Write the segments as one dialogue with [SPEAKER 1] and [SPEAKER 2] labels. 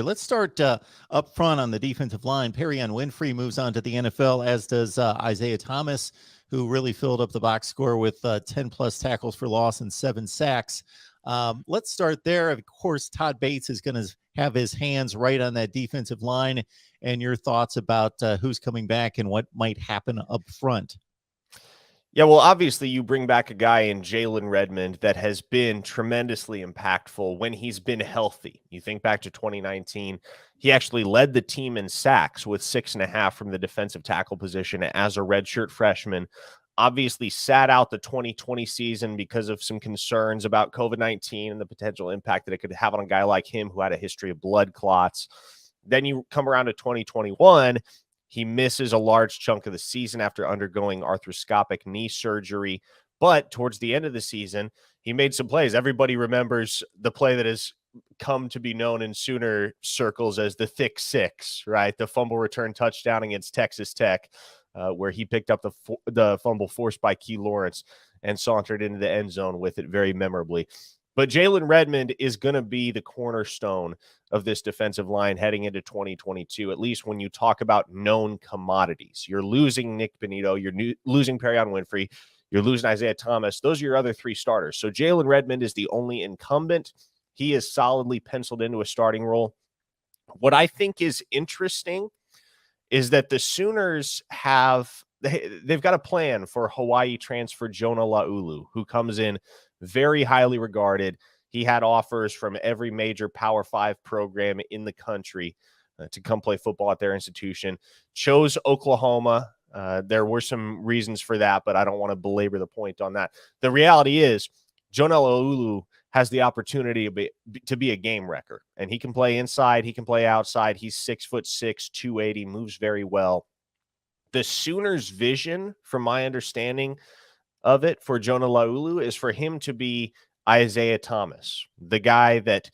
[SPEAKER 1] Let's start up front on the defensive line. Perrion Winfrey moves on to the NFL, as does Isaiah Thomas, who really filled up the box score with 10-plus tackles for loss and 7 sacks. Let's start there. Of course, Todd Bates is going to have his hands right on that defensive line, and your thoughts about who's coming back and what might happen up front.
[SPEAKER 2] Yeah, well, obviously you bring back a guy in Jalen Redmond that has been tremendously impactful when he's been healthy. You think back to 2019, he actually led the team in sacks with 6.5 from the defensive tackle position as a redshirt freshman. Obviously sat out the 2020 season because of some concerns about COVID-19 and the potential impact that it could have on a guy like him who had a history of blood clots. Then you come around to 2021, he misses a large chunk of the season after undergoing arthroscopic knee surgery. But towards the end of the season, he made some plays. Everybody remembers the play that has come to be known in Sooner circles as the thick six, right? The fumble return touchdown against Texas Tech, where he picked up the fumble forced by Key Lawrence and sauntered into the end zone with it very memorably. But Jalen Redmond is going to be the cornerstone of this defensive line heading into 2022, at least when you talk about known commodities. You're losing Nick Benito, you're losing Perrion Winfrey, you're losing Isaiah Thomas. Those are your other 3 starters. So Jalen Redmond is the only incumbent. He is solidly penciled into a starting role. What I think is interesting is that the Sooners they've got a plan for Hawaii transfer Jonah Laulu, who comes in very highly regarded. He had offers from every major Power 5 program in the country to come play football at their institution. Chose Oklahoma. There were some reasons for that, but I don't want to belabor the point on that. The reality is Jonah Laulu has the opportunity to be a game wrecker, and he can play inside. He can play outside. He's 6'6", 280, moves very well. The Sooners' vision, from my understanding of it, for Jonah Laulu is for him to be Isaiah Thomas, the guy that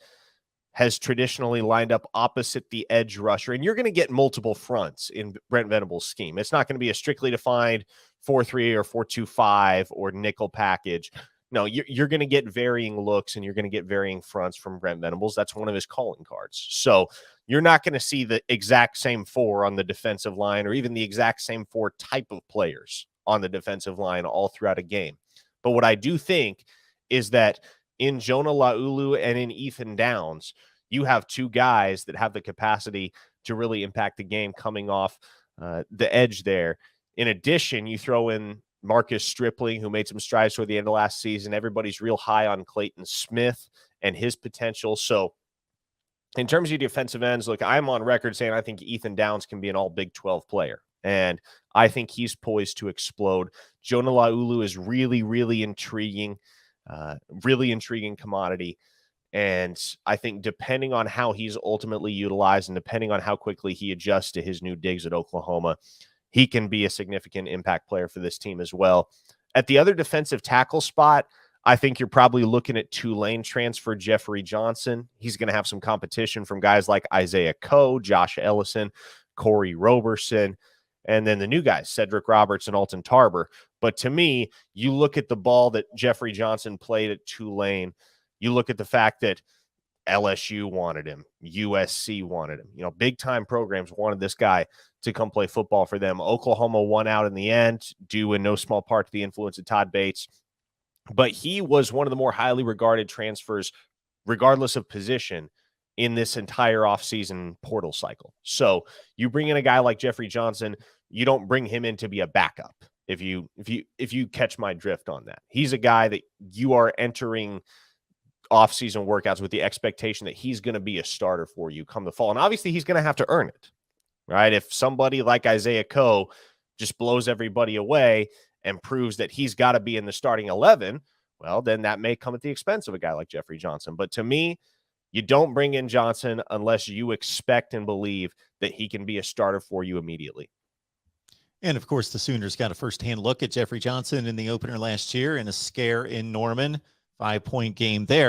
[SPEAKER 2] has traditionally lined up opposite the edge rusher. And you're going to get multiple fronts in Brent Venables' scheme. It's not going to be a strictly defined 4-3 or 4-2-5 or nickel package. No, you're going to get varying looks and you're going to get varying fronts from Brent Venables. That's one of his calling cards. So you're not going to see the exact same 4 on the defensive line or even the exact same 4 type of players on the defensive line all throughout a game. But what I do think is that in Jonah Laulu and in Ethan Downs, you have 2 guys that have the capacity to really impact the game coming off the edge there. In addition, you throw in Marcus Stripling, who made some strides toward the end of last season. Everybody's real high on Clayton Smith and his potential. So in terms of your defensive ends, look, I'm on record saying I think Ethan Downs can be an all Big 12 player. And I think he's poised to explode. Jonah Laulu is really, really intriguing commodity. And I think depending on how he's ultimately utilized and depending on how quickly he adjusts to his new digs at Oklahoma, he can be a significant impact player for this team as well. At the other defensive tackle spot, I think you're probably looking at Tulane transfer Jeffrey Johnson. He's going to have some competition from guys like Isaiah Coe, Josh Ellison, Corey Roberson, and then the new guys, Cedric Roberts and Alton Tarber. But to me, you look at the ball that Jeffrey Johnson played at Tulane, you look at the fact that LSU wanted him, USC wanted him. Big-time programs wanted this guy to come play football for them. Oklahoma won out in the end, due in no small part to the influence of Todd Bates. But he was one of the more highly regarded transfers, regardless of position, in this entire offseason portal cycle. So you bring in a guy like Jeffrey Johnson, you don't bring him in to be a backup. If you catch my drift on that, he's a guy that you are entering offseason workouts with the expectation that he's going to be a starter for you come the fall. And obviously he's going to have to earn it, right? If somebody like Isaiah Coe just blows everybody away and proves that he's got to be in the starting 11, well, then that may come at the expense of a guy like Jeffrey Johnson. But to me, you don't bring in Johnson unless you expect and believe that he can be a starter for you immediately.
[SPEAKER 1] And, of course, the Sooners got a firsthand look at Jeffrey Johnson in the opener last year in a scare in Norman, 5-point game there.